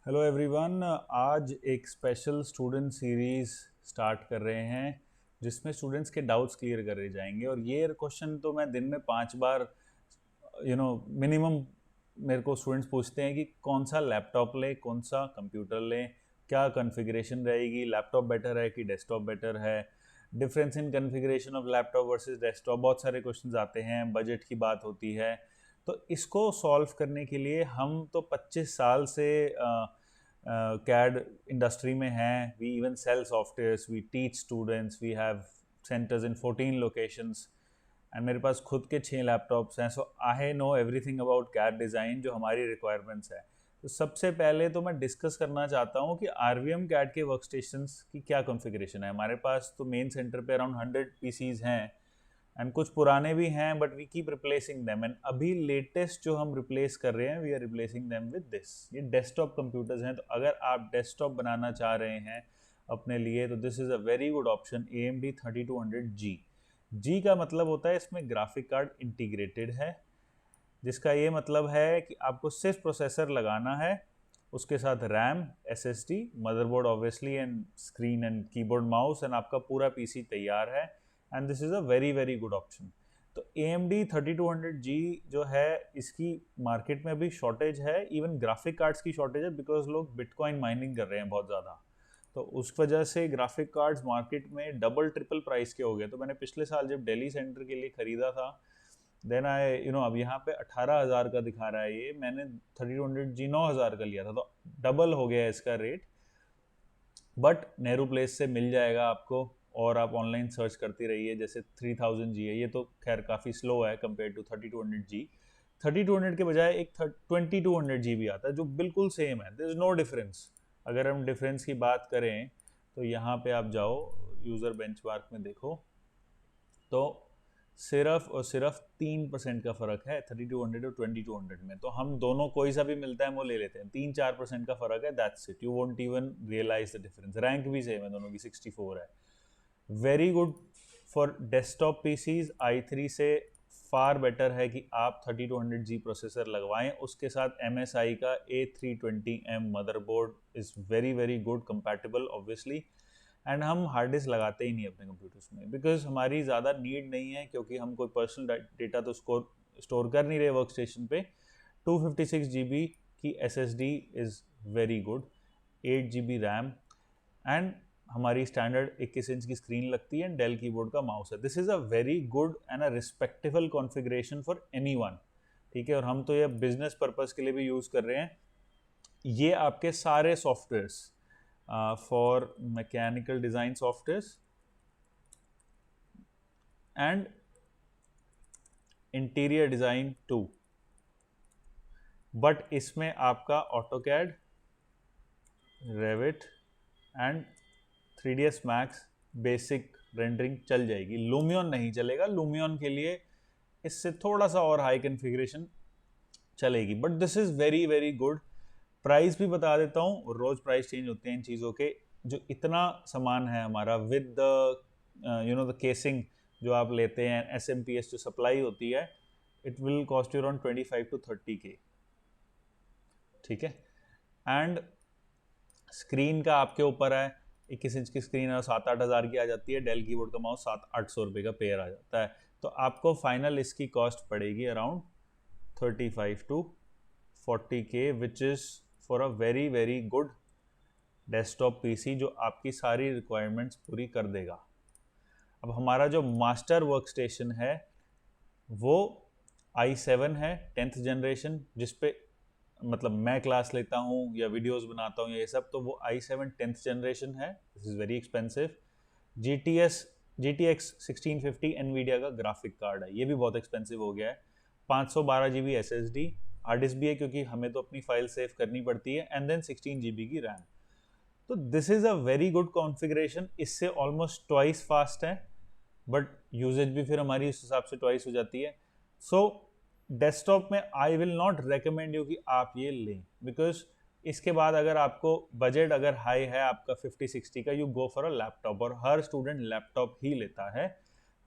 Hello everyone. आज एक special student series start कर रहे हैं जिसमें स्टूडेंट्स के डाउट्स क्लियर करे जाएंगे। और ये क्वेश्चन तो मैं दिन में 5 बार मिनिमम मेरे को स्टूडेंट्स पूछते हैं कि कौन सा लैपटॉप लें, कौन सा कंप्यूटर लें, क्या कॉन्फ़िगरेशन रहेगी, लैपटॉप बेटर है कि डेस्कटॉप बेटर है, difference in configuration of laptop versus desktop. बहुत सारे क्वेश्चंस आते हैं, बजट की बात होती है। तो इसको सॉल्व करने के लिए हम तो 25 साल से कैड इंडस्ट्री में हैं। We even sell softwares, we teach students, we have centres in 14 locations and मेरे पास खुद के 6 लैपटॉप्स हैं। So I know everything about CAD design जो हमारी रिक्वायरमेंट्स है। तो सबसे पहले तो मैं डिस्कस करना चाहता हूँ कि आरवीएम कैड के वर्कस्टेशंस की क्या कॉन्फ़िगरेशन है। हमारे पास तो मेन सेंटर पे अराउंड 100 पीसीज हैं एंड कुछ पुराने भी हैं, but we keep replacing them. And अभी लेटेस्ट जो हम रिप्लेस कर रहे हैं, we are replacing them with this. ये डेस्कटॉप कंप्यूटर्स हैं। तो अगर आप डेस्कटॉप बनाना चाह रहे हैं अपने लिए तो this is a very good option, AMD 3200G। जी का मतलब होता है इसमें ग्राफिक कार्ड इंटीग्रेटेड है, जिसका ये मतलब है कि आपको सिर्फ प्रोसेसर लगाना है, उसके साथ RAM, SSD, motherboard obviously and screen and keyboard mouse, and आपका पूरा पीसी तैयार है। And this is a very very good option. तो AMD 3200G जो है, इसकी मार्केट में अभी शॉर्टेज है, इवन ग्राफिक कार्ड्स की शॉर्टेज है, बिकॉज लोग बिटकॉइन माइनिंग कर रहे हैं बहुत ज़्यादा। तो उस वजह से ग्राफिक कार्ड्स मार्केट में डबल ट्रिपल प्राइस के हो गए। तो मैंने पिछले साल जब दिल्ली सेंटर के लिए ख़रीदा था, देन आई अब यहाँ पे 18,000 का दिखा रहा है। ये मैंने 3200G 9,000 का लिया था, तो डबल हो गया है इसका रेट। बट नेहरू प्लेस से मिल जाएगा आपको, और आप ऑनलाइन सर्च करती रहिए। जैसे 3000G है, ये तो खैर काफ़ी स्लो है कंपेयर टू 3200G। 3200 के बजाय एक 2200G भी आता है जो बिल्कुल सेम है। There is no difference. अगर हम डिफरेंस की बात करें तो यहाँ पे आप जाओ, यूज़र बेंचमार्क में देखो, तो सिर्फ और सिर्फ 3% का फ़र्क है 3200 और 2200 में। तो हम दोनों कोई सा भी मिलता है वो ले लेते हैं। 3-4% का फ़र्क है, that's it. You won't even realise the difference. Rank भी सेम है, दोनों की 64 है। Very good for desktop PCs. i3 से फार बेटर है कि आप 3200G प्रोसेसर लगवाएं, उसके साथ MSI का A320M motherboard is very very good compatible obviously. And हम हार्ड डिस्क लगाते ही नहीं अपने कंप्यूटर्स में, बिकॉज हमारी ज़्यादा नीड नहीं है, क्योंकि हम कोई पर्सनल डेटा तो स्टोर कर नहीं रहे वर्क स्टेशन पे। 256 GB की SSD is very good, 8 GB RAM, and हमारी स्टैंडर्ड 21 इंच की स्क्रीन लगती है, डेल कीबोर्ड का माउस है। This is a very good and a respectable configuration for anyone. ठीक है, और हम तो ये बिजनेस पर्पस के लिए भी यूज़ कर रहे हैं। ये आपके सारे softwares for mechanical design softwares and interior design too, but इसमें आपका AutoCAD, Revit and 3ds Max basic rendering चल जाएगी। लूमियन नहीं चलेगा, लूमियन के लिए इससे थोड़ा सा और हाई कॉन्फ़िगरेशन चलेगी, but this is very very good. Price भी बता देता हूँ, रोज़ प्राइस चेंज होते हैं इन चीज़ों के। जो इतना सामान है हमारा विद द द केसिंग जो आप लेते हैं, SMPS जो सप्लाई होती है, it will cost you around 25 to 30K। ठीक है, एंड स्क्रीन का आपके ऊपर है। 21 इंच की स्क्रीन है, 7-8 हज़ार की आ जाती है। डेल कीबोर्ड का माउस 700-800 रुपये का पेयर आ जाता है। तो आपको फाइनल इसकी कॉस्ट पड़ेगी around 35 to 40K, which is for a very very good desktop PC जो आपकी सारी रिक्वायरमेंट्स पूरी कर देगा। अब हमारा जो मास्टर वर्क स्टेशन है वो i7 है 10th जनरेशन, जिसपे मतलब मैं क्लास लेता हूँ या वीडियोस बनाता हूँ ये सब, तो वो i7 10th जनरेशन है। This is very expensive. GTX 1650 NVIDIA का ग्राफिक कार्ड है, ये भी बहुत एक्सपेंसिव हो गया है। 512 GB SSD, हार्ड डिस्क भी है क्योंकि हमें तो अपनी फाइल सेव करनी पड़ती है, एंड देन 16 GB की रैम। तो this is a very good configuration. इससे ऑलमोस्ट ट्वाइस फास्ट है, बट यूजेज भी फिर हमारी उस हिसाब से ट्वाइस हो जाती है। सो डेस्कटॉप में I will not recommend you कि आप ये लें, बिकॉज इसके बाद अगर आपको बजट अगर हाई है आपका 50-60 का, you go for a laptop, और हर स्टूडेंट लैपटॉप ही लेता है।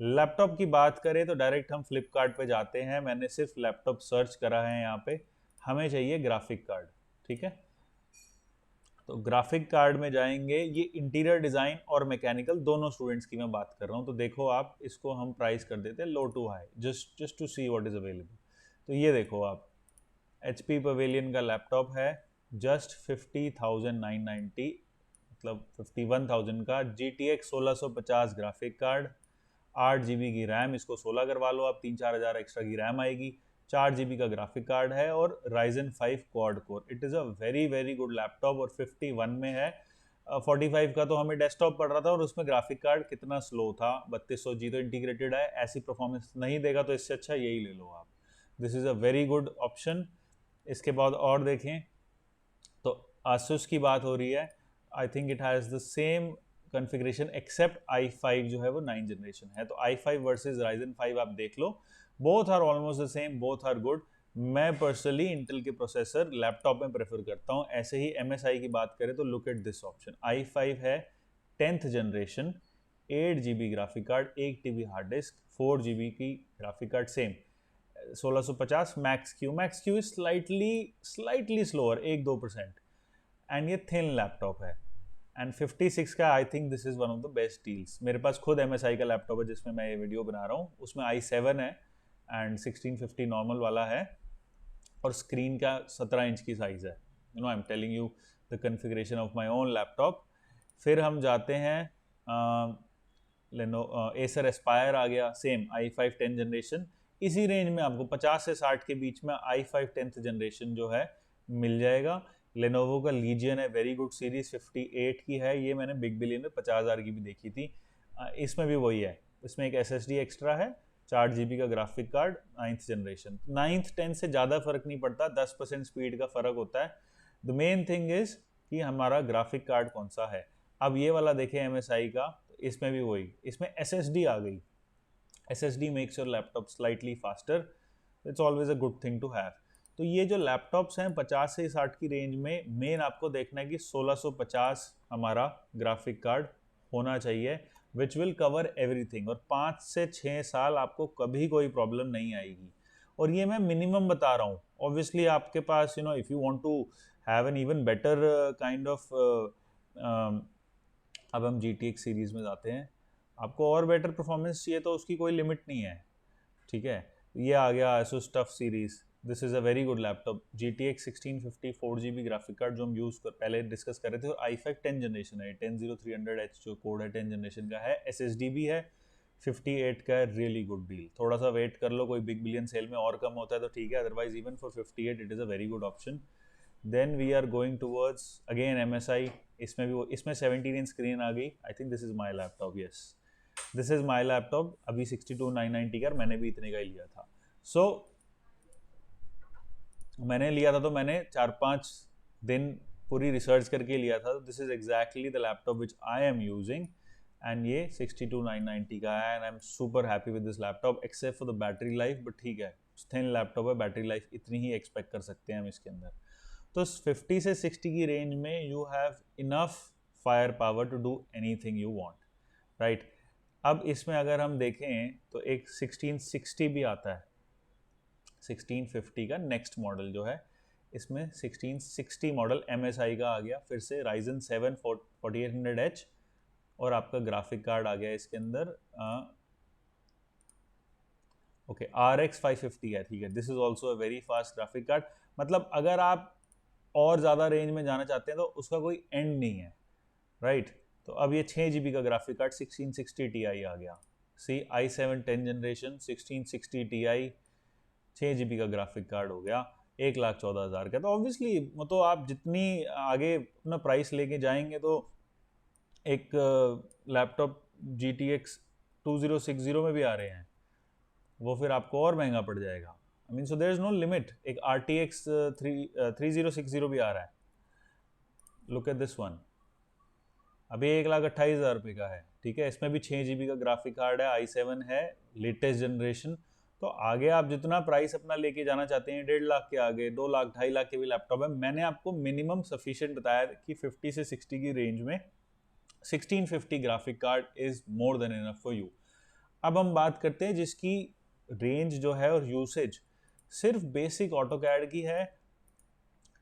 लैपटॉप की बात करें तो डायरेक्ट हम फ्लिपकार्ट पे जाते हैं। मैंने सिर्फ लैपटॉप सर्च करा है यहाँ पे, हमें चाहिए ग्राफिक कार्ड। ठीक है, तो ग्राफिक कार्ड में जाएंगे, ये इंटीरियर डिज़ाइन और मैकेनिकल दोनों स्टूडेंट्स की मैं बात कर रहा हूँ। तो देखो आप, इसको हम प्राइस कर देते हैं low to high, just to see what is available. तो ये देखो आप, HP पवेलियन का लैपटॉप है, जस्ट 50,990, मतलब 51,000 का। GTX 1650 ग्राफिक कार्ड, 8 GB की रैम, इसको 16 करवा लो आप, 3-4 हज़ार एक्स्ट्रा की रैम आएगी। 4 GB का ग्राफिक कार्ड है और Ryzen 5 quad core. It is a very very good laptop और 51 में है। 45 का तो हमें डेस्कटॉप पड़ रहा था और उसमें ग्राफिक कार्ड कितना स्लो था, 3200G तो इंटीग्रेटेड है, ऐसी परफॉर्मेंस नहीं देगा, तो इससे अच्छा यही ले लो आप। This is a very good option. इसके बाद और देखें तो Asus की बात हो रही है। I think it has the same configuration except i5 जो है वो 9th जनरेशन है। तो i5 वर्सेस Ryzen 5 आप देख लो, both are almost the same, both are good. मैं पर्सनली इंटेल के प्रोसेसर लैपटॉप में प्रेफर करता हूँ। ऐसे ही MSI की बात करें तो look at this option, i5 है 10th generation, 8 GB graphic card, 1 TB hard disk, 4 GB की graphic card, same 1650। Max Q is slightly slower, 1-2%, and ये थिन लैपटॉप है। एंड 56 का आई think this is one of the best deals. मेरे पास खुद MSI का laptop है जिसमें मैं ये वीडियो बना रहा हूँ, उसमें i7 है एंड 1650 नॉर्मल वाला है और स्क्रीन का 17 इंच की साइज़ है। You know, I am telling you the configuration of my own laptop. फिर हम जाते हैं एसर एस्पायर आ गया, सेम i5 10th जनरेशन। इसी रेंज में आपको 50 से 60 के बीच में i5 10th जनरेशन जो है मिल जाएगा। लेनोवो का लीजियन है, वेरी गुड सीरीज, 58 की है, ये मैंने बिग बिलियन में 50,000 की भी देखी थी। इसमें भी वही है, इसमें एक SSD एक्स्ट्रा है, 4 GB का graphic card, 9th generation. 9th 10th से ज़्यादा फर्क नहीं पड़ता, 10% स्पीड का फर्क होता है। द मेन थिंग इज कि हमारा ग्राफिक कार्ड कौन सा है। अब ये वाला देखें MSI का, इसमें भी वही, इसमें SSD आ गई। SSD makes your laptop slightly faster, it's always a good thing to have. तो ये जो लैपटॉप्स हैं 50 से 60 की रेंज में, मेन आपको देखना है कि 1650 हमारा ग्राफिक कार्ड होना चाहिए, विच विल कवर एवरीथिंग, और 5 से 6 साल आपको कभी कोई प्रॉब्लम नहीं आएगी। और ये मैं मिनिमम बता रहा हूँ। ऑब्वियसली आपके पास if you want to have an even better kind of, अब हम GTX सीरीज़ में जाते हैं, आपको और बेटर परफॉर्मेंस चाहिए तो उसकी कोई लिमिट नहीं है, ठीक है। ये आ गया ASUS TUF series, this is a very good laptop. GTX 1650 4 GB graphic card जो हम पहले डिस्कस कर रहे थे, और i5 10 जनरेशन है, 10300H जो कोड है 10 जनरेशन का है, SSD भी है, 58 का है, रियली गुड डील। थोड़ा सा वेट कर लो, कोई बिग बिलियन सेल में और कम होता है तो ठीक है, otherwise even for 58 it is a very good option. Then we are going towards again MSI, इसमें 17 इंच स्क्रीन आ गई। I think this is my laptop, yes this is my laptop, अभी 62,990 का, मैंने भी इतने का ही लिया था। सो मैंने लिया था तो मैंने 4-5 दिन पूरी रिसर्च करके लिया था। This is exactly the laptop which I am using, and ये 62,990 का है, and I am super happy with this laptop except for the battery life, but ठीक है, थिन लैपटॉप है, बैटरी लाइफ इतनी ही एक्सपेक्ट कर सकते हैं हम इसके अंदर। तो 50 से 60 की रेंज में you have enough fire power to do anything you want, right. अब इसमें अगर हम देखें तो एक 1660 भी आता है, 1650 का नेक्स्ट मॉडल जो है, इसमें 1660 मॉडल MSI का आ गया, फिर से Ryzen 7 4800H, और आपका ग्राफिक कार्ड आ गया इसके अंदर, ओके RX 550 है, ठीक है। This is also a very fast graphic card. मतलब अगर आप और ज़्यादा रेंज में जाना चाहते हैं तो उसका कोई एंड नहीं है, राइट। तो अब ये 6 GB का ग्राफिक कार्ड 1660 Ti आ गया, सी i7 10 जनरेशन 1660 Ti, 6 GB का ग्राफिक कार्ड हो गया, 1,14,000 का। तो ऑब्वियसली तो आप जितनी आगे अपना प्राइस लेके जाएंगे तो एक लैपटॉप GTX 2060 में भी आ रहे हैं, वो फिर आपको और महंगा पड़ जाएगा। I mean so there is no limit. एक RTX 3060 भी आ रहा है, लुक एट दिस वन, अभी 1,28,000 रुपये का है, ठीक है। इसमें भी 6 GB का ग्राफिक कार्ड है, i7 है, लेटेस्ट जनरेशन। तो आगे आप जितना प्राइस अपना लेके जाना चाहते हैं, 1.5 लाख के आगे, 2 लाख 2.5 लाख के भी लैपटॉप है। मैंने आपको मिनिमम सफिशिएंट बताया कि 50 से 60 की रेंज में 1650 graphic card is more than enough for you. अब हम बात करते हैं जिसकी रेंज जो है और यूसेज सिर्फ बेसिक ऑटो कैड की है,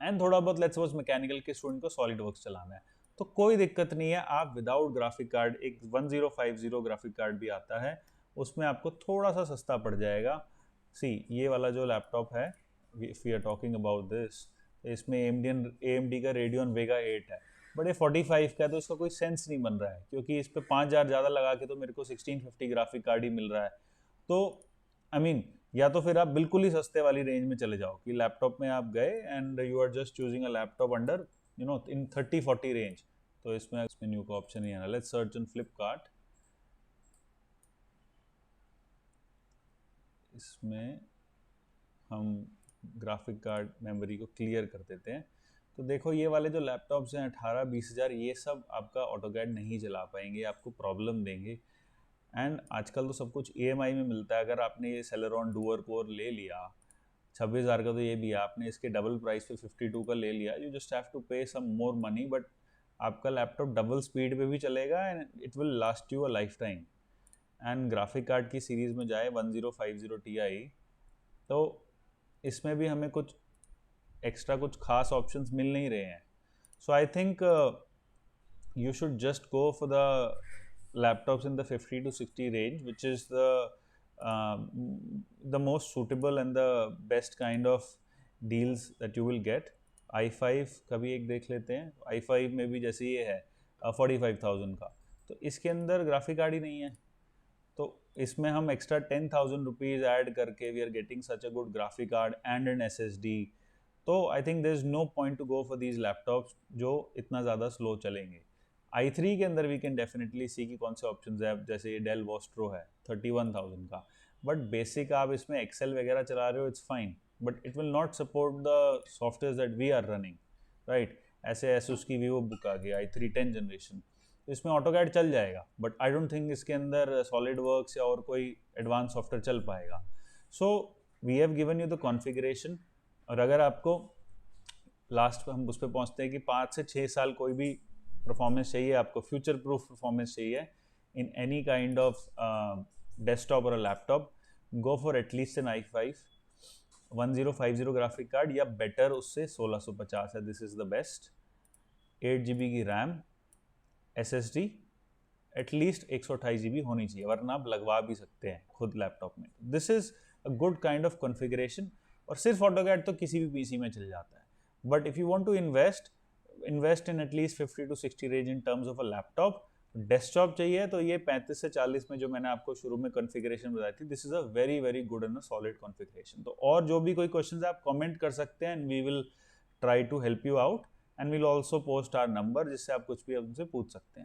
एंड थोड़ा बहुत लेट्स सपोज मैकेनिकल के स्टूडेंट को सॉलिड वर्क्स चलाना है, तो कोई दिक्कत नहीं है, आप विदाउट ग्राफिक कार्ड, एक 1050 ग्राफिक कार्ड भी आता है, उसमें आपको थोड़ा सा सस्ता पड़ जाएगा। सी ये वाला जो लैपटॉप है, if we are talking about this, इसमें AMD का Radeon Vega 8 है, बट ये 45 का है, तो इसका कोई सेंस नहीं बन रहा है, क्योंकि इस पर 5000 ज़्यादा लगा के तो मेरे को 1650 ग्राफिक कार्ड ही मिल रहा है। तो आई मीन या तो फिर आप बिल्कुल ही सस्ते वाली रेंज में चले जाओ कि लैपटॉप में आप गए and you are just choosing a laptop under in 30-40 range, तो इसमें मेन्यू का ऑप्शन ही है ना। लेट्स सर्च इन फ्लिपकार्ट, इसमें हम ग्राफिक कार्ड मेमोरी को क्लियर कर देते हैं। तो देखो ये वाले जो लैपटॉप्स हैं 18-20 हज़ार, ये सब आपका ऑटोकैड नहीं चला पाएंगे, आपको प्रॉब्लम देंगे। एंड आजकल तो सब कुछ EMI में मिलता है। अगर आपने ये सेलेरॉन डुअर कोर ले लिया 26 हज़ार का, तो ये भी है, आपने इसके डबल प्राइस पे 52 का ले लिया, यू जस्ट हैव टू पे सम मोर मनी, बट आपका लैपटॉप डबल स्पीड पे भी चलेगा and it will last you a life time. And graphic card की सीरीज़ में जाए 1050 Ti, तो इसमें भी हमें कुछ एक्स्ट्रा कुछ खास ऑप्शंस मिल नहीं रहे हैं। So I think you should just go for the laptops in the 50 to 60 range, which is the most suitable and the best kind of deals that you will get. i5 का भी एक देख लेते हैं। i5 में भी जैसे ये है 45,000 का, तो इसके अंदर ग्राफिक कार्ड ही नहीं है, तो इसमें हम एक्स्ट्रा 10,000 रुपीज़ ऐड करके we are getting such a good graphic card and an SSD। तो I think there is no point to go for these laptops जो इतना ज़्यादा स्लो चलेंगे। i3 के अंदर वी कैन डेफिनेटली सी कि कौन से ऑप्शन है, जैसे ये डेल वोस्ट्रो है 31,000 का, बट बेसिक आप इसमें एक्सेल वगैरह चला रहे हो, it's fine, but it will not support the software that we are running, right. ऐसे एसुस की वीवो बुक आ गई i3 10th जनरेशन, तो इसमें ऑटोकैड चल जाएगा, बट आई डोंट थिंक इसके अंदर सॉलिड वर्क्स या और कोई एडवांस सॉफ्टवेयर चल पाएगा। So we have given you the configuration, और अगर आपको लास्ट हम उस पर पहुँचते हैं कि 5 से 6 साल कोई भी परफॉर्मेंस चाहिए, आपको फ्यूचर प्रूफ परफॉर्मेंस चाहिए in any kind of desktop और laptop, go for at least an i5 1050 graphic card, या बेटर उससे 1650 है, this is the best. 8 GB की रैम, SSD एटलीस्ट 128 GB होनी चाहिए, वरना आप लगवा भी सकते हैं खुद लैपटॉप में। This is a good kind of configuration, और सिर्फ ऑटोकैड तो किसी भी PC में चल जाता है, but if you want to invest in at least 50 to 60 range in terms of a laptop. Desktop चाहिए तो ये 35 से 40 में जो मैंने आपको शुरू में कॉन्फ़िगरेशन बताई थी, this is a very very good and a solid configuration. तो और जो भी कोई क्वेश्चन आप कमेंट कर सकते हैं, and we will try to help you out, and we'll also post our number, जिससे आप कुछ भी हमसे पूछ सकते हैं।